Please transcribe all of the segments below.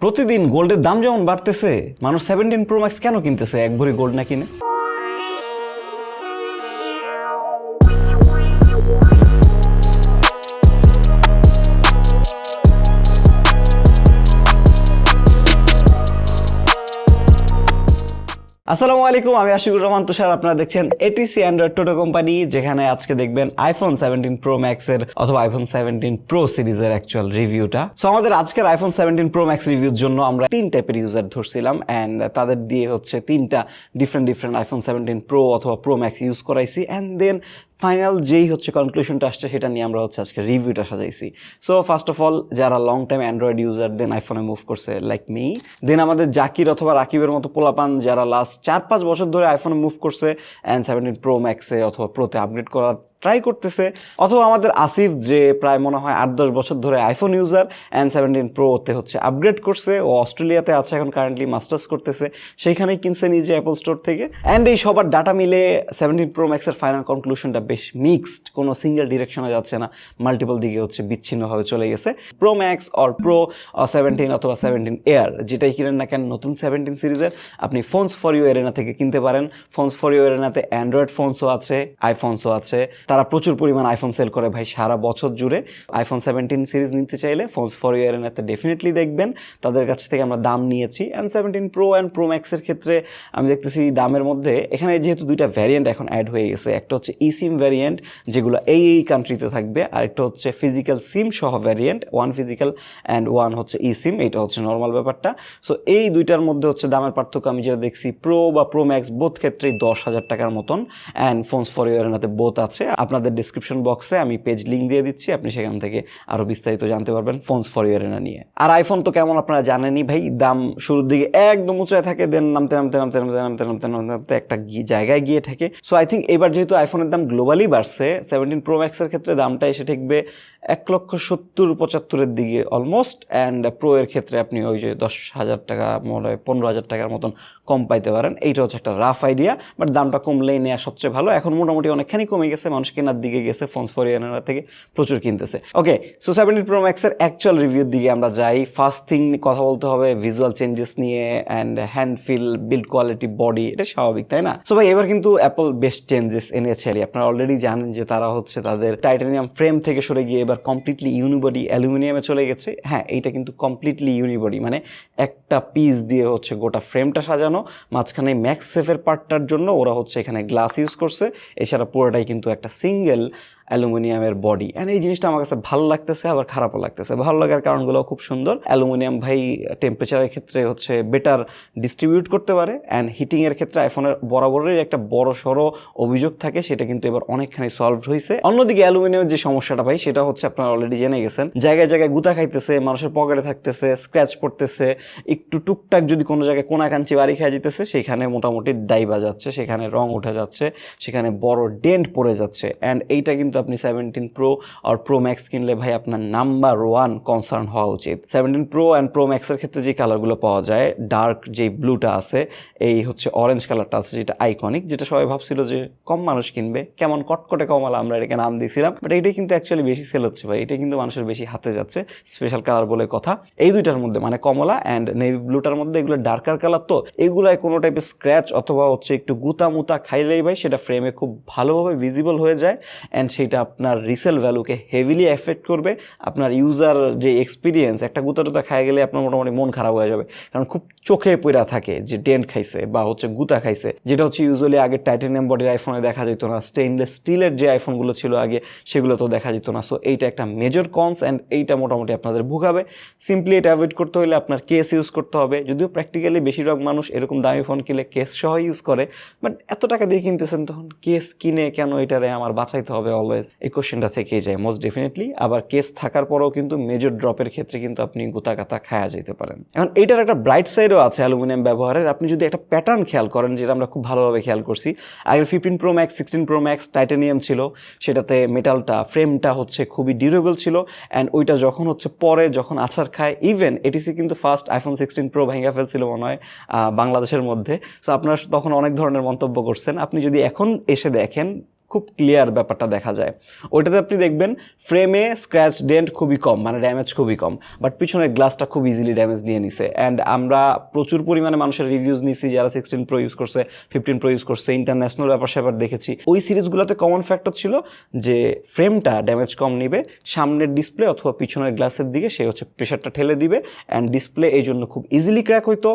প্রতিদিন গোল্ডের দাম যেমন বাড়তেছে, মানুষ 17 প্রো ম্যাক্স কেন কিনতেছে এক ভরি গোল্ড না কিনে? আসসালামু আলাইকুম, আমি আশিকুর রহমান তুষার। আপনারা দেখছেন এটিসি অ্যান্ড্রয়েড টোটো কোম্পানি, যেখানে আজকে দেখবেন আইফোন 17 প্রো ম্যাক্সের অথবা আইফোন 17 প্রো সিরিজের অ্যাকচুয়াল রিভিউটা। সো আমাদের আজকের আইফোন 17 প্রো ম্যাক্স রিভিউর জন্য আমরা 3 টাইপের ইউজার ধরছিলাম অ্যান্ড তাদের দিয়ে হচ্ছে 3টা ডিফারেন্ট আইফোন 17 প্রো অথবা প্রো ম্যাক্স ইউজ করাইছি অ্যান্ড দেন ফাইনাল যেই হচ্ছে কনক্লুশনটা আসছে সেটা নিয়ে আমরা হচ্ছে আজকে রিভিউটা সাজাইছি। সো ফার্স্ট অফ অল, যারা লং টাইম অ্যান্ড্রয়েড ইউজার দেন আইফোনে মুভ করছে লাইক মি, দেন আমাদের জাকির অথবা রাকিবের মতো পোলাপান যারা লাস্ট 4-5 বছর ধরে আইফোনে মুভ করছে অ্যান্ড 17 প্রো ম্যাক্সে অথবা প্রোতে আপগ্রেড করার ট্রাই করতেছে, অথবা আমাদের আসিফ যে প্রায় মনে হয় 8-10 বছর ধরে আইফোন ইউজার অ্যান্ড 17 প্রোতে হচ্ছে আপগ্রেড করছে। ও অস্ট্রেলিয়াতে আছে এখন, কারেন্টলি মাস্টার্স করতেছে, সেইখানেই কিনছে নিজে অ্যাপল স্টোর থেকে। অ্যান্ড এই সবার ডাটা মিলে 17 প্রো ম্যাক্সের ফাইনাল কনক্লুশনটা বেশ মিক্সড, কোনো সিঙ্গেল ডিরেকশনে যাচ্ছে না, মাল্টিপল দিকে হচ্ছে বিচ্ছিন্নভাবে চলে গেছে। প্রো ম্যাক্স অর প্রো 17 অথবা 17 এয়ার যেটাই কিনেন না কেন, নতুন 17 সিরিজের আপনি ফোনস ফর ইউ এরেনা থেকে কিনতে পারেন। ফোনস ফর ইউ এরেনাতে অ্যান্ড্রয়েড ফোনসও আছে, আইফোনসও আছে। তারা প্রচুর পরিমাণ আইফোন সেল করে ভাই সারা বছর জুড়ে। আইফোন 17 সিরিজ নিতে চাইলে ফোনস ফর ইউ এরেনাতে ডেফিনেটলি দেখবেন, তাদের কাছ থেকে আমরা দাম নিয়েছি। অ্যান্ড 17 প্রো অ্যান্ড প্রো ম্যাক্সের ক্ষেত্রে আমি দেখতেছি দামের মধ্যে এখানে যেহেতু 2টা ভ্যারিয়েন্ট এখন অ্যাড হয়ে গেছে, একটা হচ্ছে ই সিম ভ্যারিয়েন্ট যেগুলো এই কান্ট্রিতে থাকবে, আর একটা হচ্ছে ফিজিক্যাল সিম সহ ভ্যারিয়েন্ট, 1 ফিজিক্যাল অ্যান্ড 1 হচ্ছে ই সিম। এইটা হচ্ছে নর্মাল ব্যাপারটা। সো এই দুইটার মধ্যে হচ্ছে দামের পার্থক্য আমি যেটা দেখছি, প্রো বা প্রো ম্যাক্স বোথ ক্ষেত্রেই 10,000 টাকার মতন। অ্যান্ড ফোনস ফর ইউ এরেনাতে বোথ আছে। আপনাদের ডিসক্রিপশন বক্সে আমি পেজ লিঙ্ক দিয়ে দিচ্ছি, আপনি সেখান থেকে আরও বিস্তারিত জানতে পারবেন ফোনস ফর ইউ এরেনা নিয়ে। আর আইফোন তো কেমন আপনারা জানেনই ভাই, দাম শুরুর দিকে একদম উঁচায় থাকে, দেন নামতে একটা জায়গায় গিয়ে থাকে। সো আই থিঙ্ক এবার যেহেতু আইফোনের দাম গ্লোবালি বাড়ছে, 17 প্রো ম্যাক্সের ক্ষেত্রে দামটা এসে ঠেকবে 1,70,75,000 দিকে অলমোস্ট। অ্যান্ড প্রো এর ক্ষেত্রে আপনি ওই যে 10,000 টাকা, মনে হয় 15,000 টাকার মতন কম পাইতে পারেন। এইটা হচ্ছে একটা রাফ আইডিয়া, বাট দামটা কমলেই নেওয়া সবচেয়ে ভালো। এখন মোটামুটি অনেকখানি কমে গেছে, মানুষ কেনার দিকে গেছে, ফোনস ফর ইউ এরেনা থেকে প্রচুর কিনতেছে। ওকে, সো 17 প্রো ম্যাক্সের অ্যাকচুয়াল রিভিউর দিকে আমরা যাই। ফার্স্ট থিং কথা বলতে হবে ভিজুয়াল চেঞ্জেস নিয়ে and hand feel, build quality, body, এটা স্বাভাবিক তাই না? সো ভাই এবার কিন্তু অ্যাপল বেস্ট চেঞ্জেস এনেছে। আপনারা অলরেডি জানেন যে তারা হচ্ছে তাদের টাইটানিয়াম ফ্রেম থেকে সরে গিয়ে এবার কমপ্লিটলি ইউনিবডি অ্যালুমিনিয়ামে চলে গেছে। হ্যাঁ, এইটা কিন্তু কমপ্লিটলি ইউনিবডি, মানে একটা পিস দিয়ে হচ্ছে গোটা ফ্রেমটা সাজানো, মাঝখানে ম্যাক্স সেফের পার্টটার জন্য ওরা হচ্ছে এখানে গ্লাস ইউজ করছে। এছাড়া পুরোটাই কিন্তু একটা সিঙ্গেল অ্যালুমিনিয়ামের বডি। অ্যান্ড এই জিনিসটা আমার কাছে ভালো লাগতেছে, আবার খারাপও লাগতেছে। ভালো লাগার কারণগুলো খুব সুন্দর। অ্যালুমিনিয়াম ভাই টেম্পারেচারের ক্ষেত্রে হচ্ছে বেটার ডিস্ট্রিবিউট করতে পারে, অ্যান্ড হিটিংয়ের ক্ষেত্রে আইফোনের বরাবরই একটা বড় সড়ো অভিযোগ থাকে, সেটা কিন্তু এবার অনেকখানি সলভড হয়েছে। অন্যদিকে অ্যালুমিনিয়ামের যে সমস্যাটা ভাই, সেটা হচ্ছে আপনারা অলরেডি জেনে গেছেন, জায়গায় জায়গায় গুতা খাইতেছে, মানুষের পকেটে থাকতেছে, স্ক্র্যাচ পড়তেছে, একটু টুকটাক যদি কোনো জায়গায় কোনাকাঞ্চি বাড়ি খেয়ে যেতেছে সেখানে মোটামুটি দাইবা যাচ্ছে, সেখানে রং উঠে যাচ্ছে, সেখানে বড় ডেন্ট পড়ে যাচ্ছে। অ্যান্ড এইটা কিন্তু আপনি 17 প্রো আর প্রো ম্যাক্স কিনলে ভাই আপনার নাম্বার 1 কনসার্ন হওয়া উচিত। 17 প্রো অ্যান্ড প্রো ম্যাক্সের ক্ষেত্রে যে কালারগুলো পাওয়া যায়, ডার্ক যে ব্লুটা আছে, এই হচ্ছে অরেঞ্জ কালারটা আছে যেটা আইকনিক, যেটা সবাই ভাবছিল যে কম মানুষ কিনবে, কেমন কটকটে কমলা আমরা এটাকে নাম দিয়েছিলাম, বাট এইটাই কিন্তু অ্যাকচুয়ালি বেশি সেল হচ্ছে ভাই। এটা কিন্তু মানুষের বেশি হাতে যাচ্ছে, স্পেশাল কালার বলে কথা। এই দুইটার মধ্যে মানে কমলা অ্যান্ড নেভি ব্লুটার মধ্যে এগুলো ডার্কার কালার, তো এগুলায় কোনো টাইপের স্ক্র্যাচ অথবা হচ্ছে একটু গুতা মুতা খাইলেই ভাই সেটা ফ্রেমে খুব ভালোভাবে ভিজিবল হয়ে যায়। অ্যান্ড সেইটা আপনার রিসেল ভ্যালুকে হেভিলি এফেক্ট করবে। আপনার ইউজার যে এক্সপিরিয়েন্স, একটা গুতা টুতা খাই গেলে আপনার মোটামুটি মন খারাপ হয়ে যাবে, কারণ খুব চোখে পড়া থাকে যে ডেন্ট খাইছে বা হচ্ছে গুতা খাইছে, যেটা হচ্ছে ইউজুয়ালি আগে টাইটানিয়াম বডির আইফোনে দেখা যেত না, স্টেইনলেস স্টিলের যে আইফোনগুলো ছিল আগে সেগুলো তো দেখা যেত না। সো এইটা একটা মেজর কনস, অ্যান্ড এইটা মোটামুটি আপনাদের ভোগাবে। সিম্পলি এটা অ্যাভয়েড করতে হলে আপনার কেস ইউজ করতে হবে, যদিও প্র্যাকটিক্যালি বেশিরভাগ মানুষ এরকম দামি ফোন কিনলে কেস সহ ইউজ করে, বাট এত টাকা দিয়ে কিনতেছেন তখন কেস কিনে কেন এটারে আমার বাঁচাইতে হবে অলওয়েজ, এই কোশ্চেনটা থেকেই যায় মোস্ট ডেফিনেটলি। আবার কেস থাকার পরেও কিন্তু মেজর ড্রপের ক্ষেত্রে কিন্তু আপনি গোতা গাতা খায়া যেতে পারেন। এখন এইটার একটা ব্রাইট সাইডও আছে অ্যালুমিনিয়াম ব্যবহারের। আপনি যদি একটা প্যাটার্ন খেয়াল করেন, যেটা আমরা খুব ভালোভাবে খেয়াল করছি, আগের 15 pro max 16 pro max titanium ছিল, সেটাতে মেটালটা ফ্রেমটা হচ্ছে খুবই ডিউরেবল ছিল। অ্যান্ড ওইটা যখন হচ্ছে পরে যখন আছাড় খায়, ইভেন এটিসি কিন্তু ফার্স্ট আইফোন 16 প্রো ভেঙে ফেলছিল মনে হয় বাংলাদেশের মধ্যে। সো আপনারা তখন অনেক ধরনের মন্তব্য করছেন। আপনি যদি এখন এসে দেখেন খুব ক্লিয়ার ব্যাপারটা দেখা যায়। ওইটাতে আপনি দেখবেন ফ্রেমে স্ক্র্যাচ ডেন্ট খুবই কম, মানে ড্যামেজ খুবই কম, বাট পিছনের গ্লাসটা খুব ইজিলি ড্যামেজ নিয়ে নিছে। অ্যান্ড আমরা প্রচুর পরিমাণে মানুষের রিভিউজ নিছি যারা 16 Pro ইউজ করছে, 15 Pro ইউজ করছে, ইন্টারন্যাশনাল ব্যাপার স্যাপার দেখেছি। ওই সিরিজগুলোতে কমন ফ্যাক্টর ছিল যে ফ্রেমটা ড্যামেজ কম নিবে, সামনের ডিসপ্লে অথবা পিছনের গ্লাসের দিকে সে হচ্ছে প্রেশারটা ঠেলে দিবে, অ্যান্ড ডিসপ্লে এই জন্য খুব ইজিলি ক্র্যাক হইতো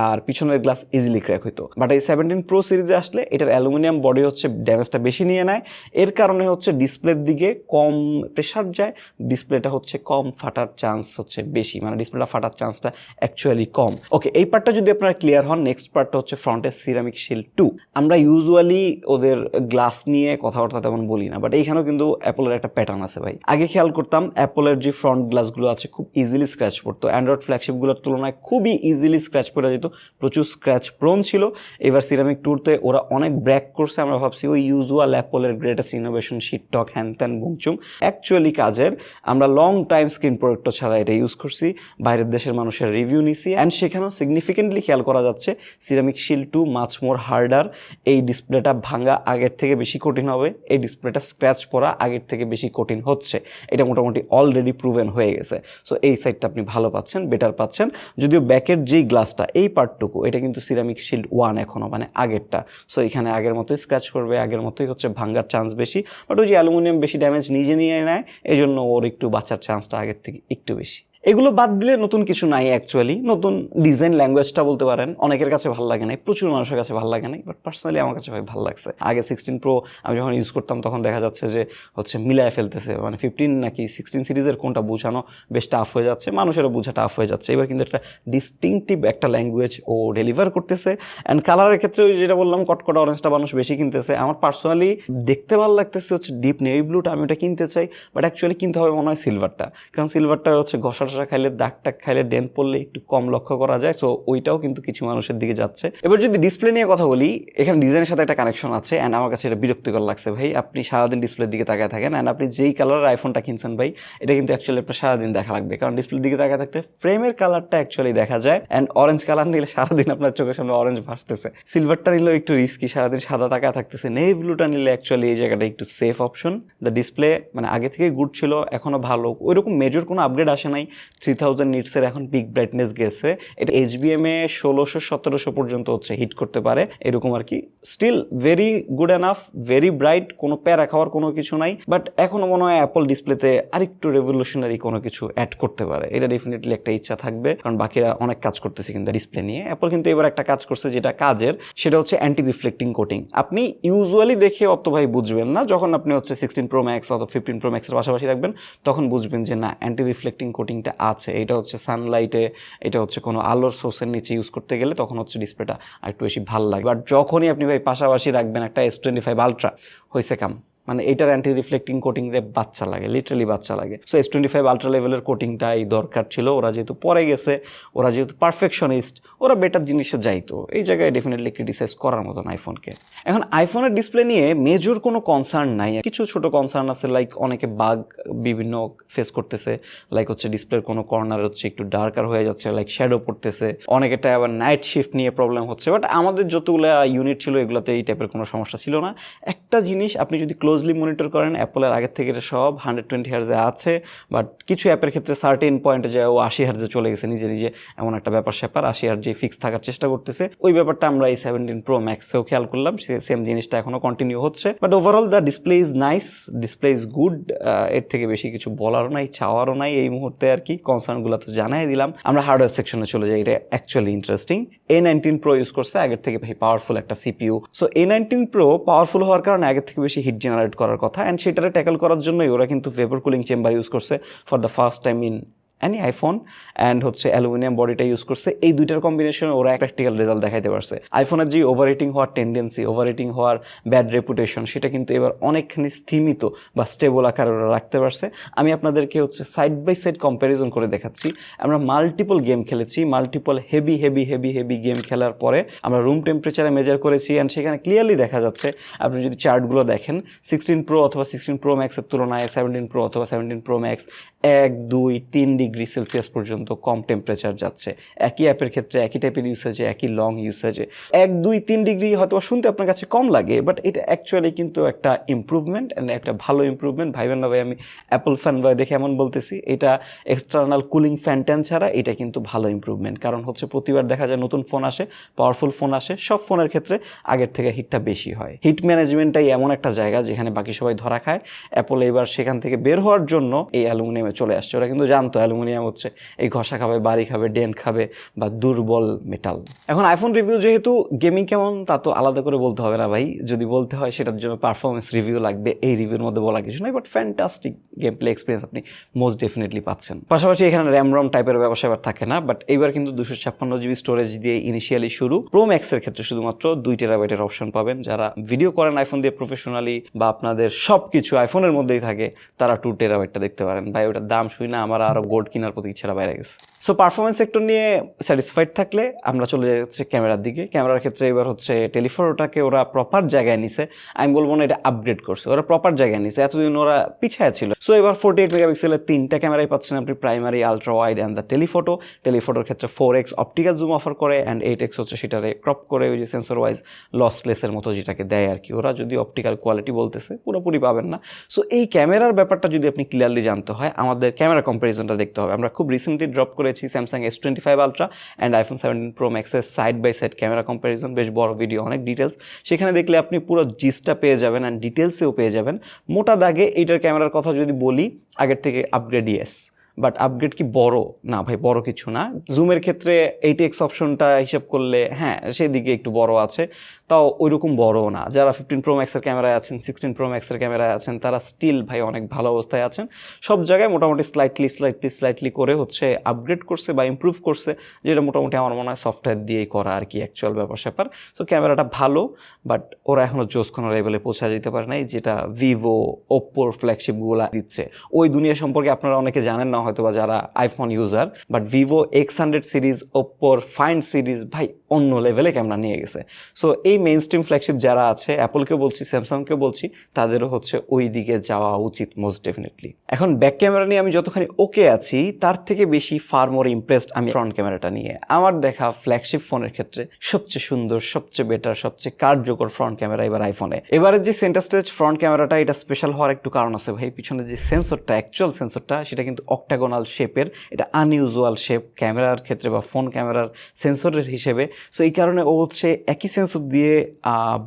আর পিছনের গ্লাস ইজিলি ক্র্যাক হইতো। বাট এই 17 Pro সিরিজে আসলে এটার অ্যালুমিনিয়াম বডি হচ্ছে ড্যামেজটা বেশি নিয়ে নেয়, এর কারণে হচ্ছে ডিসপ্লের দিকে কম প্রেশার যায়, ডিসপ্লেটা হচ্ছে কম ফাটার চান্স হচ্ছে বেশি, মানে ডিসপ্লেটা ফাটার চান্সটা অ্যাকচুয়ালি কম। ওকে, এই পার্টটা যদি আপনারা ক্লিয়ার হন, নেক্সট পার্টটা হচ্ছে ফ্রন্টের সিরামিক শিল্ড 2। আমরা ইউজুয়ালি ওদের গ্লাস নিয়ে কথাবার্তা তেমন বলি না, বাট এইখানেও কিন্তু অ্যাপলের একটা প্যাটার্ন আছে ভাই। আগে খেয়াল করতাম অ্যাপলের যে ফ্রন্ট গ্লাসগুলো আছে খুব ইজিলি স্ক্র্যাচ পড়তো, অ্যান্ড্রয়েড ফ্ল্যাগশিপগুলোর তুলনায় খুবই ইজিলি স্ক্র্যাচ পড়ে যেত, প্রচুর স্ক্র্যাচ প্রোন ছিল। এবার সিরামিক 2তে ওরা অনেক ব্র্যাক করছে, আমরা ভাবছি ওই ইউজুয়াল অ্যাপলের গ্রেটেস্ট ইনোভেশন, শিট টক হ্যান ত্যান বুংচুং, অ্যাকচুয়ালি কাজের। আমরা লং টাইম স্ক্রিন প্রোটেক্টর ছাড়া এটা ইউজ করছি, বাইরের দেশের মানুষের রিভিউ নিছি, অ্যান্ড সেখানেও সিগনিফিকেন্টলি খেয়াল করা যাচ্ছে ceramic shield 2 much more harder. এই ডিসপ্লেটা ভাঙা আগের থেকে বেশি কঠিন হবে, এই ডিসপ্লেটা স্ক্র্যাচ পড়া আগের থেকে বেশি কঠিন হচ্ছে, এটা মোটামুটি অলরেডি প্রুভেন হয়ে গেছে। সো এই সাইডটা আপনি ভালো পাচ্ছেন, বেটার পাচ্ছেন। যদিও ব্যাকের যেই গ্লাসটা এই পার্টটুকু এটা কিন্তু সিরামিক শিল্ড 1 এখনও, মানে আগেরটা। সো এখানে আগের মতোই স্ক্র্যাচ করবে, আগের মতোই হচ্ছে ভাঙ্গার চান্স বেশি, বাট ওই যে অ্যালুমিনিয়াম বেশি ড্যামেজ নিজে নিয়ে নেয়, এই জন্য ওর একটু বাঁচার চান্সটা আগের থেকে একটু বেশি। এগুলো বাদ দিলে নতুন কিছু নাই অ্যাকচুয়ালি, নতুন ডিজাইন ল্যাঙ্গুয়েজটা বলতে পারেন অনেকের কাছে ভালো লাগে নাই, প্রচুর মানুষের কাছে ভালো লাগে নাই, বাট পার্সোনালি আমার কাছে ভাই ভালো লাগছে। আগে 16 Pro আমি যখন ইউজ করতাম তখন দেখা যাচ্ছে যে হচ্ছে মিলায় ফেলতেছে, মানে 15 নাকি 16 সিরিজের কোনটা বোঝানো বেশ টাফ হয়ে যাচ্ছে, মানুষেরও বোঝা টাফ হয়ে যাচ্ছে। এবার কিন্তু একটা ডিস্টিংটিভ একটা ল্যাঙ্গুয়েজ ও ডেলিভার করতেছে। অ্যান্ড কালারের ক্ষেত্রে ওই যেটা বললাম কটকটা অরেঞ্জটা মানুষ বেশি কিনতেছে, আমার পার্সোনালি দেখতে ভালো লাগতেছে হচ্ছে ডিপ নেভি ব্লুটা, আমি ওটা কিনতে চাই, বাট অ্যাকচুয়ালি কিনতে হবে মনে হয় সিলভারটা, কারণ সিলভারটা হচ্ছে ঘষা খাইলে দাগ টাগ খাইলে ডেন্ট পড়লে একটু কম লক্ষ্য করা যায়। সো ওইটাও কিন্তু কিছু মানুষের দিকে যাচ্ছে। এবার যদি ডিসপ্লে নিয়ে কথা বলি, এখানে ডিজাইনের সাথে একটা কানেকশন আছে, অ্যান্ড আমার কাছে এটা বিরক্তিকর লাগছে ভাই। আপনি সারাদিন ডিসপ্লের দিকে তাকায় থাকেন, অ্যান্ড আপনি যেই কালারের আইফোনটা কিনছেন ভাই, এটা কিন্তু অ্যাকচুয়ালি আপনার সারাদিন দেখা লাগবে, কারণ ডিসপ্লের দিকে তাকায় থাকতে ফ্রেমের কালারটা অ্যাকচুয়ালি দেখা যায়, অ্যান্ড অরেঞ্জ কালার নিলে সারাদিন আপনার চোখের সামনে অরেঞ্জ ভাসতেছে। সিলভারটা নিলেও একটু রিস্কি, সারাদিন সাদা তাকায় থাকতেছে। নেভি ব্লুটা নিলে অ্যাকচুয়ালি এই জায়গাটা একটু সেফ অপশন। দ্য ডিসপ্লে মানে আগে থেকেই গুড ছিল, এখনও ভালো, ওইরকম মেজর কোনো আপগ্রেড আসে নাই। 3000 নিটসের এখন পিক ব্রাইটনেস গেছে, এটা HBM-এ 1600-1700 পর্যন্ত হচ্ছে হিট করতে পারে এরকম আর কি। Still very good enough, very bright, কোনো প্যারা খাওয়ার কোনো কিছু নাই, বাট এখনও মনে হয় অ্যাপল ডিসপ্লেতে আরেকটু রেভলিউশনারি কোনো কিছু অ্যাড করতে পারে, এটা ডেফিনেটলি একটা ইচ্ছা থাকবে, কারণ বাকিরা অনেক কাজ করতেছে কিন্তু ডিসপ্লে নিয়ে। অ্যাপল কিন্তু এবার একটা কাজ করছে যেটা কাজের, সেটা হচ্ছে অ্যান্টি রিফ্লেক্টিং কোটিং। আপনি ইউজুয়ালি দেখে অত ভাই বুঝবেন না, যখন আপনি হচ্ছে 16 Pro Max অথবা 15 Pro Max-এর পাশাপাশি রাখবেন তখন বুঝবেন যে না, অ্যান্টি রিফ্লেক্টিং কোটিংটা আছে। এটা হচ্ছে সানলাইটে, এটা হচ্ছে কোনো আলোর সোর্সের নিচে ইউজ করতে গেলে তখন হচ্ছে ডিসপ্লেটা একটু বেশি ভালো লাগে। বাট যখনই আপনি ভাই পাশাপাশি রাখবেন একটা S25 Ultra, হয়েছে কাম, মানে এটার অ্যান্টি রিফ্লেক্টিং কোটিংরে বাচ্চা লাগে, লিটারালি বাচ্চা লাগে। সো S25 Ultra লেভেলের কোটিংটাই দরকার ছিল। ওরা যেহেতু পরে গেছে, ওরা যেহেতু পারফেকশনিস্ট, ওরা বেটার জিনিসে যাইতো, এই জায়গায় ডেফিনেটলি ক্রিটিসাইজ করার মতন আইফোনকে। এখন আইফোনের ডিসপ্লে নিয়ে মেজর কোনো কনসার্ন নাই, কিছু ছোট কনসার্ন আছে, লাইক অনেকে বাগ বিভিন্ন ফেস করতেছে, লাইক হচ্ছে ডিসপ্লের কোনো কর্নার হচ্ছে একটু ডার্কার হয়ে যাচ্ছে, লাইক শ্যাডো পড়তেছে, অনেকেটা আবার নাইট শিফট নিয়ে প্রবলেম হচ্ছে। বাট আমাদের যতগুলো ইউনিট ছিল এগুলোতে এই টাইপের কোনো সমস্যা ছিল না। একটা জিনিস আপনি যদি ক্লোজলি মনিটর করেন, অ্যাপলের আগের থেকে এটা সব 120 হার্জে আছে, বাট কিছু অ্যাপের ক্ষেত্রে সার্টেন পয়েন্টে যায় ও 80 হার্জে চলে গেছে নিজে নিজে, এমন একটা ব্যাপার স্যাপার 80 হার্জে ফিক্স থাকার চেষ্টা করতেছে। ওই ব্যাপারটা আমরা এই 17 Pro Max-এও খেয়াল করলাম, সেম জিনিসটা এখনও কন্টিনিউ হচ্ছে। But overall the display is nice, display is good, এর থেকে বেশি কিছু বলারও নাই, চাওয়ারও নাই এই মুহূর্তে আর কি। কনসার্নগুলো তো জানাই দিলাম। আমরা হার্ডওয়্যার সেকশনে চলে যাই, এটা actually interesting. A19 Pro use করছে, আগের থেকে ভাই পাওয়ারফুল একটা CPU। So A19 Pro powerful হওয়ার কারণে আগের থেকে বেশি হিট জেনারেট করার কথা, অ্যান্ড সেটারে ট্যাকল করার জন্যই ওরা কিন্তু ভেপার কুলিং চেম্বার ইউজ করছে for the first time in Annie iPhone, and হচ্ছে অ্যালুমিনিয়াম বডিটা ইউজ করছে। এই দুইটার কম্বিনেশনে ওরা প্র্যাকটিক্যাল রেজাল্ট দেখাইতে পারছে। আইফোনের যে ওভার হিটিং হওয়ার টেন্ডেন্সি, ওভার হিটিং হওয়ার ব্যাড রেপুটেশন, সেটা কিন্তু এবার অনেকখানি স্থিমিত বা স্টেবল আকারে ওরা রাখতে পারছে। আমি আপনাদেরকে হচ্ছে সাইড বাই সাইড কম্প্যারিজন করে দেখাচ্ছি। আমরা মাল্টিপল গেম খেলেছি, মাল্টিপল হেভি গেম খেলার পরে আমরা রুম টেম্পারেচারে মেজার করেছি, অ্যান্ড সেখানে ক্লিয়ারলি দেখা যাচ্ছে, আপনি যদি চার্টগুলো দেখেন 16 Pro অথবা 16 Pro Max-এর তুলনায় 17 Pro অথবা 17 Pro Max 1, 2, 3 degree degree Celsius পর্যন্ত কম টেম্পারেচার যাচ্ছে। একই অ্যাপের ক্ষেত্রে একই টাইপের ইউসেজে, একই লং ইউসেজে 1, 2, 3 ডিগ্রি হয়তো শুনতে আপনার কাছে কম লাগে, বাট এটা অ্যাকচুয়ালি কিন্তু একটা ইম্প্রুভমেন্ট অ্যান্ড একটা ভালো ইম্প্রুভমেন্ট। ভাইবেন না ভাই আমি অ্যাপল ফ্যান ভাই দেখে এমন বলতেছি, এটা এক্সটার্নাল কুলিং ফ্যান ট্যান ছাড়া এটা কিন্তু ভালো ইম্প্রুভমেন্ট। কারণ হচ্ছে প্রতিবার দেখা যায় নতুন ফোন আসে, পাওয়ারফুল ফোন আসে, সব ফোনের ক্ষেত্রে আগের থেকে হিটটা বেশি হয়। হিট ম্যানেজমেন্টটাই এমন একটা জায়গা যেখানে বাকি সবাই ধরা খায়। অ্যাপল এবার সেখান থেকে বের হওয়ার জন্য এই অ্যালুমিনিয়ামে চলে আসছে। ওরা কিন্তু জানতো অ্যালুমিনিয়াম হচ্ছে এই ঘষা খাবে, বাড়ি খাবে, ডেন্ট খাবে বা দুর্বল মেটাল। এখন আইফোন রিভিউ যেহেতু গেমিং কেমন তা তো আলাদা করে বলতে হবে না ভাই, যদি বলতে হয় সেটার জন্য পারফরমেন্স রিভিউ লাগবে, এই রিভিউর মধ্যে বলা কিছু নয়, but fantastic game play experience আপনি মোস্ট ডেফিনেটলি পাচ্ছেন। পাশাপাশি এখানে র্যাম রম টাইপের ব্যবসা এবার থাকে না, বাট এইবার কিন্তু 256 GB স্টোরেজ দিয়ে ইনিশিয়ালি শুরু। প্রো ম্যাক্সের ক্ষেত্রে শুধুমাত্র 2 TB অপশন পাবেন। যারা ভিডিও করেন আইফোন দিয়ে প্রফেশনালি বা আপনাদের সব কিছু আইফোনের মধ্যেই থাকে তারা 2 TB দেখতে পারেন। ভাই ওটার দাম শুই না আমার আরও গোল্ড কেনার প্রতি ইচ্ছাটা বাইরে গেছে। সো পারফরমেন্স সেক্টর নিয়ে স্যাটিসফাইড থাকলে আমরা চলে যাই হচ্ছে ক্যামেরার দিকে। ক্যামেরার ক্ষেত্রে এবার হচ্ছে টেলিফোটোটাকে ওরা প্রপার জায়গায় নিছে, আমি বলবো না এটা আপগ্রেড করছে, ওরা প্রপার জায়গায় নিছে, এতদিন ওরা পিছায় ছিল। সো এবার 48 মেগাপিক্সেলের 3টা ক্যামেরাই পাচ্ছেন আপনি, primary, ultra wide and the telephoto. টেলিফোটোর ক্ষেত্রে 4x অপটিক্যাল জুম অফার করে অ্যান্ড 8x হচ্ছে সেটারে ক্রপ করে, ওই যে সেন্সর ওয়াইজ লসলেসের মতো যেটাকে দেয় আর কি। ওরা যদি অপটিক্যাল কোয়ালিটি বলতেছে পুরোপুরি পাবেন না। সো এই ক্যামেরার ব্যাপারটা যদি আপনি ক্লিয়ারলি জানতে হয় আমাদের ক্যামেরা কম্প্যারিজনটা দেখতে হবে। আমরা খুব রিসেন্টলি ড্রপ করেছি Samsung S25 ultra and iPhone 17 pro ম্যাক্সের side by side camera comparison, বেশ বড় ভিডিও, অনেক ডিটেলস, সেখানে দেখলে আপনি পুরো জিসটা পেয়ে যাবেন অ্যান্ড ডিটেলসেও পেয়ে যাবেন। মোটা দাগে এইটার ক্যামেরার কথা যদি বলি, আগের থেকে আপগ্রেড ইয়েস, বাট আপগ্রেড কি বড়? না ভাই, বড় কিছু না। জুমের ক্ষেত্রে 8x অপশনটা হিসাব করলে হ্যাঁ সেদিকে একটু বড় আছে, তাও ওইরকম বড়ও না। যারা 15 প্রো ম্যাক্সের ক্যামেরায় আছেন, 16 প্রো ম্যাক্সের ক্যামেরায় আছেন, তারা স্টিল ভাই অনেক ভালো অবস্থায় আছেন। সব জায়গায় মোটামুটি স্লাইটলি করে হচ্ছে আপগ্রেড করছে বা ইমপ্রুভ করছে, যেটা মোটামুটি আমার মনে হয় সফটওয়্যার দিয়েই করা আর কি অ্যাকচুয়াল ব্যাপার। সো ক্যামেরাটা ভালো, বাট ওরা এখনও জোস কোনো লেভেলে পৌঁছা যেতে পারে নাই, যেটা ভিভো, ওপ্পোর ফ্ল্যাগশিপগুলো দিচ্ছে। ওই দুনিয়া সম্পর্কে আপনারা অনেকে জানেন না হয়তো বা যারা iPhone user, but Vivo X100 series, ওপ্পোর ফাইন্ড সিরিজ ভাই অন্য লেভেলে ক্যামেরা নিয়ে গেছে। সো এই মেইন স্ট্রিম ফ্ল্যাগশিপ যারা আছে, অ্যাপলকেও বলছি, স্যামসাংকেও বলছি, তাদেরও হচ্ছে ওই দিকে যাওয়া উচিত মোস্ট ডেফিনেটলি। এখন ব্যাক ক্যামেরা নিয়ে আমি যতখানি ওকে আছি, তার থেকে বেশি ফার মোর ইমপ্রেসড আমি ফ্রন্ট ক্যামেরাটা নিয়ে। আমার দেখা ফ্ল্যাগশিপ ফোনের ক্ষেত্রে সবচেয়ে সুন্দর, সবচেয়ে বেটার, সবচেয়ে কার্যকর ফ্রন্ট ক্যামেরা এবার আইফোনে। এবারে যে সেন্টার স্টেজ ফ্রন্ট ক্যামেরাটা, এটা স্পেশাল হওয়ার একটু কারণ আছে ভাই। পিছনে যে সেন্সরটা, অ্যাকচুয়াল সেন্সরটা, সেটা কিন্তু অক্টাগোনাল শেপের, এটা আনইউজুয়াল শেপ ক্যামেরার ক্ষেত্রে বা ফোন ক্যামেরার সেন্সরের হিসেবে। সো এই কারণে ও হচ্ছে একই সেন্সর দিয়ে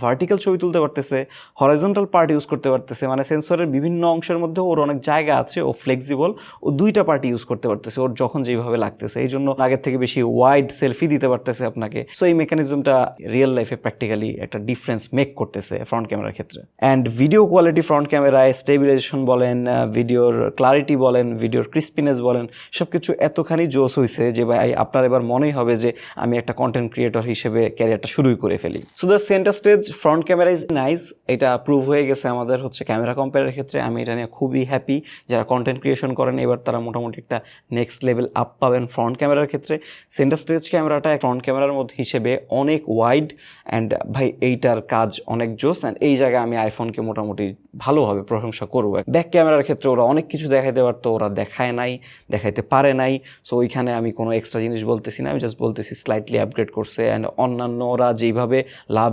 ভার্টিক্যাল ছবি তুলতে পারতেছে, হরাইজন্টাল পার্ট ইউজ করতে পারতেছে, মানে সেন্সরের বিভিন্ন অংশের মধ্যে ওর অনেক জায়গা আছে, ও ফ্লেক্সিবল, ও 2টা পার্ট ইউজ করতে পারতেছে ওর যখন যেভাবে লাগতেছে। এই জন্য আগের থেকে বেশি ওয়াইড সেলফি দিতে পারতেছে আপনাকে। সো এই মেকানিজমটা রিয়েল লাইফে প্র্যাকটিক্যালি একটা ডিফারেন্স মেক করতেছে ফ্রন্ট ক্যামেরার ক্ষেত্রে। অ্যান্ড ভিডিও কোয়ালিটি ফ্রন্ট ক্যামেরায় স্টেবিলাইজেশন বলেন, ভিডিওর ক্লারিটি বলেন, ভিডিওর ক্রিস্পিনেস বলেন, সব কিছু এতখানি জোস হয়েছে যে ভাই আপনার এবার মনেই হবে যে আমি একটা কন্টেন্ট ক্রিয়েটর হিসেবে ক্যারিয়ারটা শুরুই করে ফেলি। So the centre stage front camera is nice, এটা প্রুভ হয়ে গেছে আমাদের হচ্ছে ক্যামেরা কম্পেয়ারের ক্ষেত্রে। আমি এটা নিয়ে খুবই হ্যাপি। যারা কন্টেন্ট ক্রিয়েশন করেন এবার তারা মোটামুটি একটা নেক্সট লেভেল আপ পাবেন ফ্রন্ট ক্যামেরার ক্ষেত্রে। সেন্টার স্টেজ ক্যামেরাটা ফ্রন্ট ক্যামেরার মধ্যে হিসেবে অনেক ওয়াইড অ্যান্ড ভাই এইটার কাজ অনেক জোস। অ্যান্ড এই জায়গায় আমি আইফোনকে মোটামুটি ভালোভাবে প্রশংসা করবো। ব্যাক ক্যামেরার ক্ষেত্রে ওরা অনেক কিছু দেখাইতে পারতো, ওরা দেখায় নাই, দেখাইতে পারে নাই। সো ওইখানে আমি কোনো এক্সট্রা জিনিস বলতেছি না, আমি জাস্ট বলতেছি স্লাইটলি আপগ্রেড করছে। অ্যান্ড অন্যান্য ওরা যেইভাবে লাভ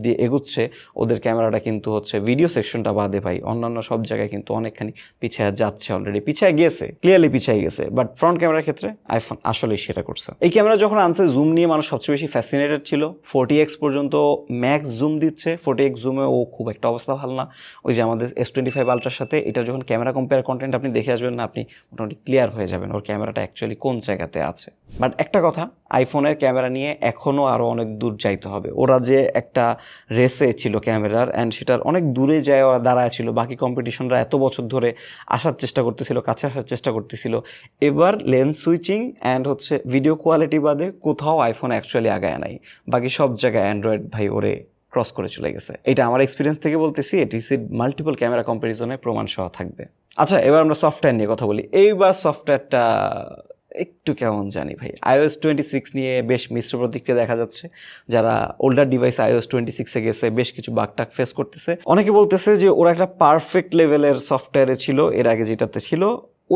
দিয়ে এগুচ্ছে, ওদের ক্যামেরাটা কিন্তু হচ্ছে ভিডিও সেকশনটা বাদে ভাই অন্যান্য সব জায়গায় কিন্তু অনেকখানি পিছিয়ে যাচ্ছে, অলরেডি পিছিয়ে গিয়েছে, ক্লিয়ারলি পিছিয়ে গেছে। বাট ফ্রন্ট ক্যামেরার ক্ষেত্রে আইফোন আসলেই সেটা করছে। এই ক্যামেরা যখন আনছে জুম নিয়ে মানুষ সবচেয়ে বেশি ফ্যাসিনেটেড ছিল। 40x পর্যন্ত ম্যাক্স জুম দিচ্ছে, 40x জুমে ও খুব একটা অবস্থা ভালো না। ওই যে আমাদের S25 আলট্রার সাথে এটা যখন ক্যামেরা কম্পেয়ার কন্টেন্ট আপনি দেখে আসবেন না, আপনি মোটামুটি ক্লিয়ার হয়ে যাবেন ওর ক্যামেরাটা অ্যাকচুয়ালি কোন জায়গাতে আছে। বাট একটা কথা, আইফোনের ক্যামেরা নিয়ে এখনও আরও অনেক দূর যাইতে হবে। ওরা যে একটা রেসে ছিল ক্যামেরার, অ্যান্ড সেটার অনেক দূরে যায় ওরা দাঁড়ায় ছিল। বাকি কম্পিটিশনরা এত বছর ধরে আসার চেষ্টা করতেছিল, কাছে আসার চেষ্টা করতেছিল। এবার লেন্স সুইচিং অ্যান্ড হচ্ছে ভিডিও কোয়ালিটি বাদে কোথাও আইফোন অ্যাকচুয়ালি আগায় নাই। বাকি সব জায়গায় অ্যান্ড্রয়েড ভাই ওরে ক্রস করে চলে গেছে। এটা আমার এক্সপিরিয়েন্স থেকে বলতেছি, এটিসি মাল্টিপল ক্যামেরা কম্প্যারিজনে প্রমাণ সহ থাকবে। আচ্ছা, এবার আমরা সফটওয়্যার নিয়ে কথা বলি। এইবার সফটওয়্যারটা একটু কেমন জানি ভাই। iOS 26 নিয়ে বেশ মিশ্র প্রতিক্রিয়া দেখা যাচ্ছে। যারা ওল্ডার ডিভাইস iOS 26-এ গেছে বেশ কিছু বাগটাক ফেস করতেছে। অনেকে বলতেছে যে ওরা একটা পারফেক্ট লেভেলের সফটওয়্যারে ছিল এর আগে যেটাতে ছিল,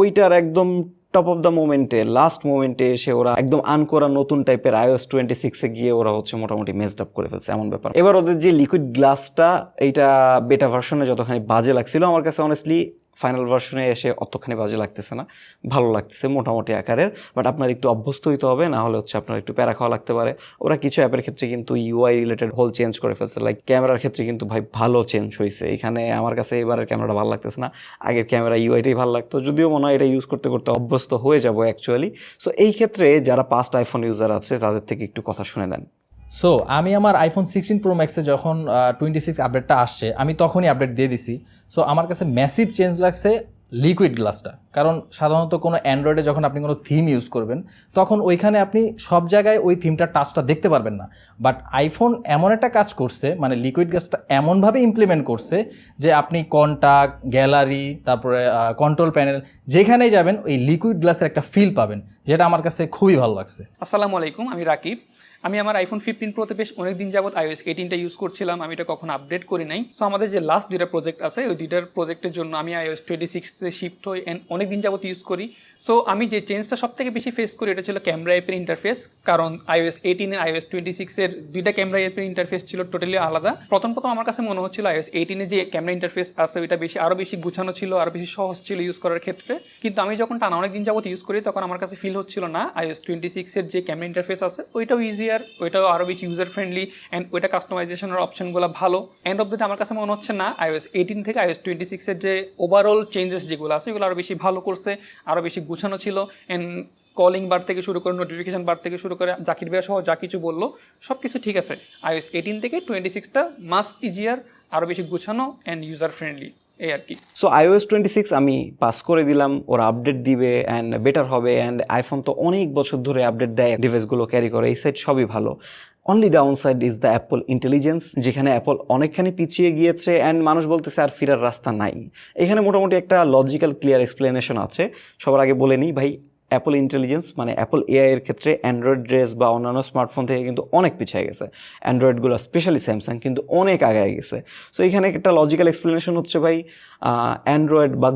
ওইটার একদম টপ অফ দ্য মোমেন্টে লাস্ট মোমেন্টে এসে ওরা একদম আনকোরা নতুন টাইপের iOS 26-এ গিয়ে ওরা হচ্ছে মোটামুটি মেসড আপ করে ফেলছে এমন ব্যাপার। এবার ওদের যে লিকুইড গ্লাসটা, এইটা বেটা ভার্সনে যতখানি বাজে লাগছিল আমার কাছে অনেস্টলি ফাইনাল ভার্সনে এসে অতখানি বাজে লাগতেছে না, ভালো লাগতেছে মোটামুটি আকারের। বাট আপনার একটু অভ্যস্ত হইতে হবে, না হলে হচ্ছে আপনার একটু প্যারা খাওয়া লাগতে পারে। ওরা কিছু অ্যাপের ক্ষেত্রে কিন্তু ইউআই রিলেটেড হোল চেঞ্জ করে ফেলছে, লাইক ক্যামেরার ক্ষেত্রে কিন্তু ভাই ভালো চেঞ্জ হয়েছে। এখানে আমার কাছে এবারের ক্যামেরাটা ভালো লাগতেছে না, আগের ক্যামেরা ইউআইটাই ভালো লাগতো, যদিও মনে হয় এটা ইউজ করতে করতে অভ্যস্ত হয়ে যাবো অ্যাকচুয়ালি। সো এই ক্ষেত্রে যারা পাস্ট আইফোন ইউজার আছে তাদের থেকে একটু কথা শুনে নেন। সো আমি আমার আইফোন 16 প্রো ম্যাক্সে যখন 26 আপডেটটা আসছে আমি তখনই আপডেট দিয়ে দিছি। সো আমার কাছে ম্যাসিভ চেঞ্জ লাগছে লিকুইড গ্লাসটা, কারণ সাধারণত কোনো অ্যান্ড্রয়েডে যখন আপনি কোনো থিম ইউজ করবেন তখন ওইখানে আপনি সব জায়গায় ওই থিমটার টাচটা দেখতে পারবেন না। বাট আইফোন এমন একটা কাজ করছে, মানে লিকুইড গ্লাসটা এমনভাবে ইমপ্লিমেন্ট করছে যে আপনি কন্টাক্ট, গ্যালারি, তারপরে কন্ট্রোল প্যানেল যেখানেই যাবেন ওই লিকুইড গ্লাসের একটা ফিল পাবেন, যেটা আমার কাছে খুবই ভালো লাগছে। আসসালামু আলাইকুম, আমি রাকিব। আমি আমার আইফোন 15 প্রোতে বেশ অনেকদিন যাবত iOS 18টা ইউজ করছিলাম, আমি এটা কখনো আপডেট করি নাই। সো আমাদের যে লাস্ট দুইটা প্রজেক্ট আছে ওই দুইটার প্রজেক্টের জন্য আমি iOS 26-এ শিফট হই অ্যান্ড অনেকদিন যাবত ইউজ করি। সো আমি যে চেঞ্জটা সব থেকে বেশি ফেস করি এটা ছিল ক্যামেরা অ্যাপের ইন্টারফেস, কারণ iOS 18 এর iOS 26-এর দুইটা ক্যামেরা অ্যাপের ইন্টারফেস ছিল টোটালি আলাদা। প্রথম আমার কাছে মনে হচ্ছিল iOS 18-এ যে ক্যামেরা ইন্টারফেস আছে ওইটা আরও বেশি গুছানো ছিল, আরও বেশি সহজ ছিল ইউজ করার ক্ষেত্রে। কিন্তু আমি যখন টানা অনেকদিন যাবত ইউজ করি তখন আমার কাছে ফিল হচ্ছিল না iOS 26-এর যে ক্যামেরা ইন্টারফেস আছে ওইটাও ইজিয়ার, ওইটাও আরও বেশি ইউজার ফ্রেন্ডলি অ্যান্ড ওইটা কাস্টমাইজেশনের অপশনগুলো ভালো। এন্ড অফ দ্য ডে আমার কাছে মনে হচ্ছে না iOS 18 থেকে iOS 26-এর যে ওভারঅল চেঞ্জেস যেগুলো আছে এগুলো আরও বেশি ভালো করছে, আরও বেশি গুছানো ছিল। অ্যান্ড কলিং বার থেকে শুরু করে নোটিফিকেশন বার থেকে শুরু করে জাকির ভাইয়া সহ যা কিছু বললো সব কিছু ঠিক আছে। iOS 18 থেকে 26টা মাস ইজিয়ার, আরও বেশি গুছানো অ্যান্ড ইউজার ফ্রেন্ডলি, এই আর কি। সো iOS 26 আমি পাস করে দিলাম, ওরা আপডেট দিবে অ্যান্ড বেটার হবে। অ্যান্ড আইফোন তো অনেক বছর ধরে আপডেট দেয়, ডিভাইসগুলো ক্যারি করে, এই সাইড সবই ভালো। Only downside is the Apple intelligence, যেখানে অ্যাপল অনেকখানি পিছিয়ে গিয়েছে অ্যান্ড মানুষ বলতেছে আর ফেরার রাস্তা নাই। এখানে মোটামুটি একটা লজিক্যাল ক্লিয়ার এক্সপ্লেনেশন আছে। সবার আগে বলে নিই ভাই, অ্যাপল ইন্টেলিজেন্স মানে অ্যাপল এআই এর ক্ষেত্রে অ্যান্ড্রয়েড ড্রেস বা অন্যান্য স্মার্টফোন থেকে কিন্তু অনেক পিছিয়ে গেছে। অ্যান্ড্রয়েডগুলো স্পেশালি স্যামসাং কিন্তু অনেক আগায় গেছে। সো এখানে একটা লজিক্যাল এক্সপ্লেনেশন হচ্ছে ভাই, অ্যান্ড্রয়েড বা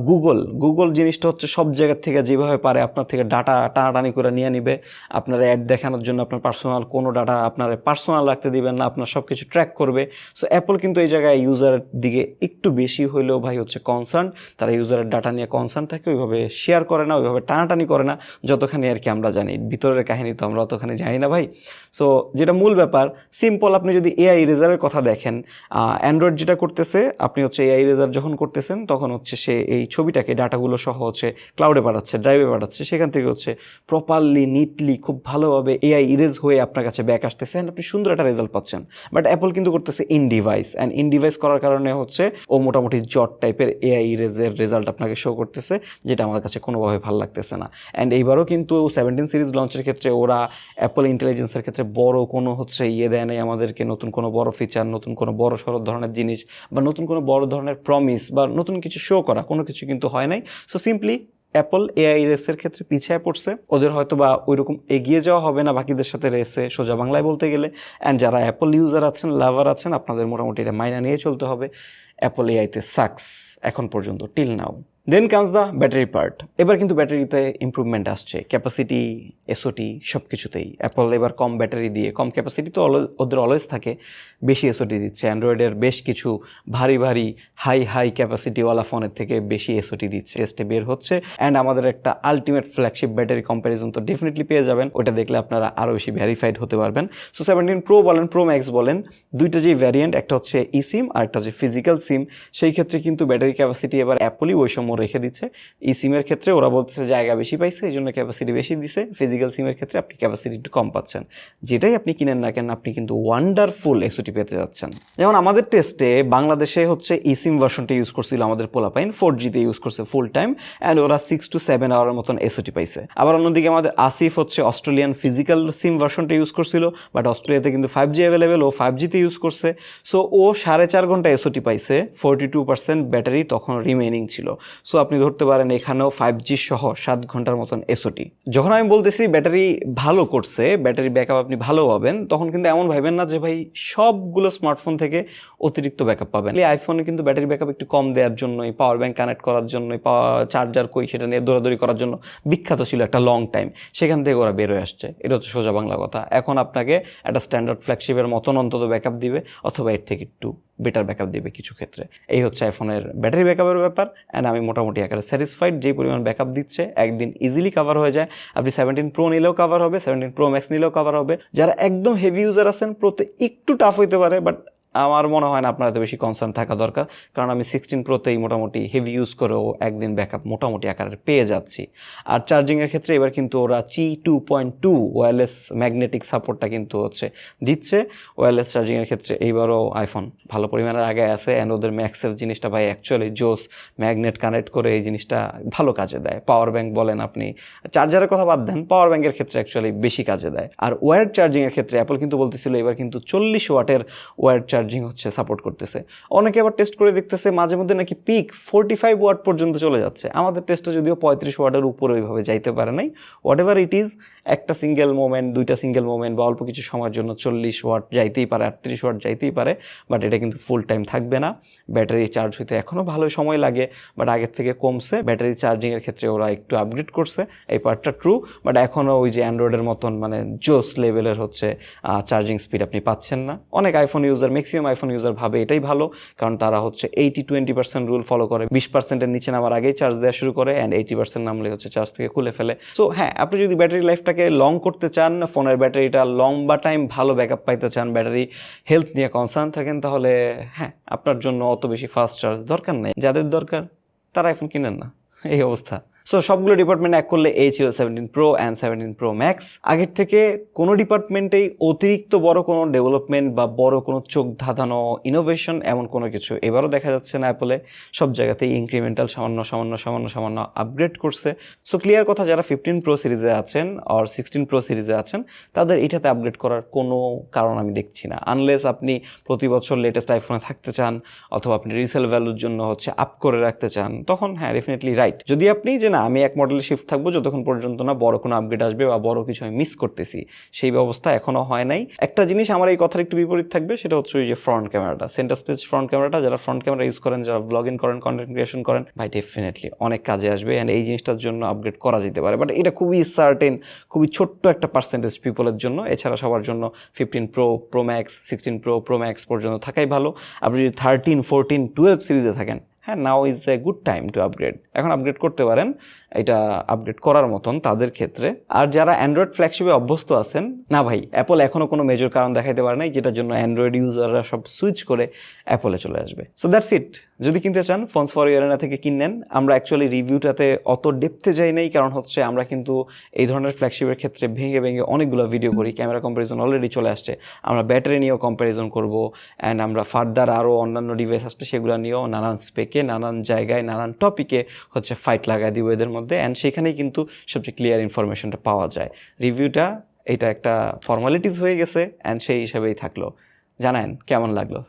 গুগল জিনিসটা হচ্ছে সব জায়গার থেকে যেভাবে পারে আপনার থেকে ডাটা টানাটানি করে নিয়ে নিবে, আপনার অ্যাড দেখানোর জন্য আপনার পার্সোনাল কোনো ডাটা আপনার পার্সোনাল রাখতে দিবেন না, আপনার সব কিছু ট্র্যাক করবে। সো অ্যাপল কিন্তু এই জায়গায় ইউজারের দিকে একটু বেশি হইলেও ভাই হচ্ছে কনসার্ন, তারা ইউজারের ডাটা নিয়ে কনসার্ন থাকে, ওইভাবে শেয়ার করে না, ওইভাবে টানাটানি করে না যতখানি আর কি আমরা জানি। ভিতরের কাহিনী তো আমরা অতখানি জানি না ভাই। সো যেটা মূল ব্যাপার সিম্পল, আপনি যদি এআই ইরেজারের কথা দেখেন, অ্যান্ড্রয়েড যেটা করতেছে, আপনি হচ্ছে এআই ইরেজার যখন করতেছেন তখন হচ্ছে সে এই ছবিটাকে ডাটাগুলো সহ হচ্ছে ক্লাউডে পাঠাচ্ছে, ড্রাইভে পাঠাচ্ছে, সেখান থেকে হচ্ছে প্রপারলি নিটলি খুব ভালোভাবে এআই ইরেজ হয়ে আপনার কাছে ব্যাক আসতেছে অ্যান্ড আপনি সুন্দর একটা রেজাল্ট পাচ্ছেন। বাট অ্যাপল কিন্তু করতেছে in device, and in device করার কারণে হচ্ছে ও মোটামুটি জট টাইপের এআই ইরেজের রেজাল্ট আপনাকে শো করতেছে, যেটা আমার কাছে কোনোভাবে ভালো লাগতেছে না। অ্যান্ড এইবারও কিন্তু 17 সিরিজ লঞ্চের ক্ষেত্রে ওরা অ্যাপল ইন্টেলিজেন্সের ক্ষেত্রে বড় কোনো হচ্ছে দেয় নেই আমাদেরকে, নতুন কোনো বড় ফিচার, নতুন কোনো বড় সড় ধরনের জিনিস বা নতুন কোনো বড় ধরনের প্রমিস বা নতুন কিছু শো করা কোনো কিছু কিন্তু হয় নাই। সো সিম্পলি অ্যাপল এআই রেসের ক্ষেত্রে পিছিয়ে পড়ছে, ওদের হয়তো বা ওইরকম এগিয়ে যাওয়া হবে না বাকিদের সাথে রেসে, সোজা বাংলায় বলতে গেলে। অ্যান্ড যারা অ্যাপল ইউজার আছেন, লাভার আছেন, আপনাদের মোটামুটি এটা মাইনা নিয়ে চলতে হবে। অ্যাপল এআইতে সাকস এখন পর্যন্ত, till now. Then comes the battery part. এবার কিন্তু ব্যাটারিতে ইম্প্রুভমেন্ট আসছে, ক্যাপাসিটি, এসওটি সব কিছুতেই অ্যাপল এবার কম ব্যাটারি দিয়ে, কম ক্যাপাসিটি তো ওদের অলওয়েজ থাকে, বেশি এসওটি দিচ্ছে। অ্যান্ড্রয়েডের বেশ কিছু ভারী হাই ক্যাপাসিটিওয়ালা ফোনের থেকে বেশি এসওটি দিচ্ছে, টেস্টে বের হচ্ছে। অ্যান্ড আমাদের একটা আলটিমেট ফ্ল্যাগশিপ ব্যাটারি কম্প্যারিজন তো ডেফিনেটলি পেয়ে যাবেন, ওটা দেখলে আপনারা আরও বেশি ভ্যারিফাইড হতে পারবেন। সো 17 প্রো বলেন, প্রো ম্যাক্স বলেন, দুইটা যেই ভ্যারিয়েন্ট, একটা হচ্ছে ই সিম আর একটা হচ্ছে ফিজিক্যাল সিম, সেই ক্ষেত্রে কিন্তু ব্যাটারি ক্যাপাসিটি এবার অ্যাপলই বৈষম্য রেখে দিচ্ছে। ই সিমের ক্ষেত্রে ওরা বলতেছে জায়গা বেশি পাইছে, এই জন্য ক্যাপাসিটি বেশি দিছে। ফিজিক্যাল সিমের ক্ষেত্রে আপনি ক্যাপাসিটি একটু কম পাচ্ছেন। যেটাই আপনি কিনেন না কেন, আপনি কিন্তু ওয়ান্ডারফুল এসওটি পেতে যাচ্ছেন। যেমন আমাদের টেস্টে বাংলাদেশে হচ্ছে ই সিম ভার্সনটা ইউজ করছিল আমাদের পোলাপাইন, 4Gতে ইউজ করছে ফুল টাইম, অ্যান্ড ওরা 6 to 7 আওয়ারের মতন এসওটি পাইছে। আবার অন্যদিকে আমাদের আসিফ হচ্ছে অস্ট্রেলিয়ান ফিজিক্যাল সিম ভার্সনটা ইউজ করছিল, বাট অস্ট্রেলিয়াতে কিন্তু 5G অ্যাভেলেবেল, ও 5Gতে ইউজ করছে। সো ও 4.5 ঘন্টা এসওটি পাইছে, 42% ব্যাটারি তখন রিমেনিং ছিল। সো আপনি ধরতে পারেন এখানেও 5G সহ 7 ঘন্টার মতন এসওটি। যখন আমি বলতেছি ব্যাটারি ভালো করছে, ব্যাটারি ব্যাকআপ আপনি ভালো পাবেন, তখন কিন্তু এমন ভাবেন না যে ভাই সবগুলো স্মার্টফোন থেকে অতিরিক্ত ব্যাকআপ পাবেন। এই আইফোনে কিন্তু ব্যাটারি ব্যাকআপ একটু কম দেওয়ার জন্যই, পাওয়ার ব্যাংক কানেক্ট করার জন্যই, চার্জার কই সেটা নিয়ে দৌড়াদৌড়ি করার জন্য বিখ্যাত ছিল একটা লং টাইম। সেখান থেকে ওরা বের হয়ে আসছে, এটা হচ্ছে সোজা বাংলা কথা। এখন আপনাকে একটা স্ট্যান্ডার্ড ফ্ল্যাগশিপের মতন অন্তত ব্যাকআপ দিবে, অথবা এর থেকে একটু বেটার ব্যাকআপ দিবে কিছু ক্ষেত্রে। এই হচ্ছে আইফোনের ব্যাটারি ব্যাকআপের ব্যাপার। অ্যান্ড আমি মোটামুটি আকারে স্যাটিসফাইড, যেই পরিমাণ ব্যাকআপ দিচ্ছে একদিন ইজিলি কাভার হয়ে যায়। আপনি 17 Pro নিলেও কাভার হবে, 17 Pro Max নিলেও কাভার হবে। যারা একদম হেভি ইউজার আছেন, প্রোতে একটু টাফ হইতে পারে, বাট আমার মনে হয় না আপনার এত বেশি কনসার্ন থাকা দরকার, কারণ আমি 16 Proতেই মোটামুটি হেভি ইউজ করেও একদিন ব্যাকআপ মোটামুটি আকারে পেয়ে যাচ্ছি। আর চার্জিংয়ের ক্ষেত্রে এবার কিন্তু ওরা Qi 2.2 ওয়্যারলেস ম্যাগনেটিক সাপোর্টটা কিন্তু দিচ্ছে ওয়্যারলেস চার্জিংয়ের ক্ষেত্রে। এইবারও আইফোন ভালো পরিমাণের আগে আছে, অ্যান্ড ওদের ম্যাক্সের জিনিসটা ভাই অ্যাকচুয়ালি জোস, ম্যাগনেট কানেক্ট করে এই জিনিসটা ভালো কাজে দেয়। পাওয়ার ব্যাংক বলেন, আপনি চার্জারের কথা বাদ দেন, পাওয়ার ব্যাংকের ক্ষেত্রে অ্যাকচুয়ালি বেশি কাজে দেয়। আর ওয়্যার চার্জিংয়ের ক্ষেত্রে অ্যাপল কিন্তু বলতেছিল এবার কিন্তু 40 ওয়াটের ওয়্যার চার্জিং সাপোর্ট করতেছে। অনেকে আবার টেস্ট করে দেখতেছে মাঝে মধ্যে নাকি পিক 45 ওয়াট পর্যন্ত চলে যাচ্ছে। আমাদের টেস্টে যদিও 35 ওয়াটের উপরে ওইভাবে যাইতে পারে নাই। হোয়াট এভার ইট ইজ, একটা সিঙ্গেল মোমেন্ট, দুইটা সিঙ্গেল মোমেন্ট বা অল্প কিছু সময়ের জন্য 40 ওয়াট যাইতেই পারে, 38 ওয়াট যাইতেই পারে, বাট এটা কিন্তু ফুল টাইম থাকবে না। ব্যাটারি চার্জ হইতে এখনও ভালোই সময় লাগে, বাট আগের থেকে কমছে। ব্যাটারি চার্জিংয়ের ক্ষেত্রে ওরা একটু আপগ্রেড করছে, এই পার্টটা ট্রু, বাট এখনও ওই যে অ্যান্ড্রয়েডের মতন মানে জোস লেভেলের চার্জিং স্পিড আপনি পাচ্ছেন না। অনেক iPhone user, maximum iPhone user ভাবে এটাই ভালো, কারণ তারা 80-20% রুল ফলো করে, 20%-এর নিচে নামার আগেই চার্জ দেওয়া শুরু করে, অ্যান্ড 80% নামলে চার্জ থেকে খুলে ফেলে। সো হ্যাঁ, আপনি যদি ব্যাটারি লাইফটাকে লং করতে চান, ফোনের ব্যাটারিটা লম্বা টাইম ভালো ব্যাকআপ পাইতে চান, ব্যাটারি হেলথ নিয়ে কনসার্ন থাকেন, তাহলে হ্যাঁ আপনার জন্য অত বেশি ফাস্ট চার্জ দরকার নেই। যাদের দরকার তারা আইফোন কিনেন না, এই অবস্থা। সো সবগুলো ডিপার্টমেন্ট এক করলে এই ছিল 17 Pro অ্যান্ড 17 Pro Max। আগের থেকে কোনো ডিপার্টমেন্টেই অতিরিক্ত বড় কোনো ডেভেলপমেন্ট বা বড় কোনো চোখ ধাঁধানো ইনোভেশন এমন কোনো কিছু এবারও দেখা যাচ্ছে না অ্যাপলে। সব জায়গাতেই ইনক্রিমেন্টাল সামান্য আপগ্রেড করছে। সো ক্লিয়ার কথা, যারা 15 Pro সিরিজে আছেন আর 16 Pro সিরিজে আছেন, তাদের এটাতে আপগ্রেড করার কোনো কারণ আমি দেখছি না, আনলেস আপনি প্রতি বছর লেটেস্ট আইফোনে থাকতে চান, অথবা আপনি রিসেল ভ্যালুর জন্য আপ করে রাখতে চান, তখন হ্যাঁ ডেফিনেটলি রাইট। যদি আপনি যে না আমি এক মডেলে শিফট থাকবো যতক্ষণ পর্যন্ত না বড় কোনো আপগ্রেড আসবে বা বড় কিছু আমি মিস করতেছি, সেই ব্যবস্থা এখনও হয় নাই। একটা জিনিস আমার এই কথার একটু বিপরীত থাকবে, সেটা হচ্ছে ওই যে ফ্রন্ট ক্যামেরাটা, সেন্টার স্টেজ ফ্রন্ট ক্যামেরাটা। যারা ফ্রন্ট ক্যামেরা ইউজ করেন, যারা ব্লগিং করেন, কন্টেন্ট ক্রিয়েশন করেন, ভাই ডেফিনেটলি অনেক কাজে আসবে, অ্যান্ড এই জিনিসটার জন্য আপগ্রেড করা যেতে পারে। বাট এটা খুবই সার্টেন, খুবই ছোট্ট একটা পার্সেন্টেজ পিপলের জন্য। এছাড়া সবার জন্য 15 Pro, Pro Max, 16 Pro, Pro Max পর্যন্ত থাকাই ভালো। আপনি যদি 13, 14, 12 সিরিজে থাকেন, হ্যাঁ now is a good time to upgrade. এখন আপগ্রেড করতে পারেন, এটা আপগ্রেড করার মতন তাদের ক্ষেত্রে। আর যারা অ্যান্ড্রয়েড ফ্ল্যাগশিপে অভ্যস্ত আছেন, না ভাই অ্যাপল এখনও কোনো মেজর কারণ দেখাইতে পারে নাই যেটার জন্য অ্যান্ড্রয়েড ইউজাররা সব সুইচ করে অ্যাপলে চলে আসবে। So that's it. যদি কিনতে চান ফোনস ফর ইউ থেকে কিনেন। আমরা অ্যাকচুয়ালি রিভিউটাতে অত ডেপথে যাই নাই, কারণ আমরা কিন্তু এই ধরনের ফ্ল্যাগশিপের ক্ষেত্রে ভেঙে অনেকগুলো ভিডিও করি। ক্যামেরা কম্প্যারিজন অলরেডি চলে আসছে, আমরা ব্যাটারি নিয়েও কম্প্যারিজন করবো, অ্যান্ড আমরা ফার্দার আরও অন্যান্য ডিভাইস আসছে সেগুলো নিয়েও নানান স্পেকে, নানান জায়গায়, নানান টপিকে ফাইট লাগাই দিব এদের মধ্যে, অ্যান্ড সেখানেই কিন্তু সবচেয়ে ক্লিয়ার ইনফরমেশনটা পাওয়া যায়। রিভিউটা এটা একটা ফর্মালিটিস হয়ে গেছে, অ্যান্ড সেই হিসাবেই থাকলো। জানান কেমন লাগলো।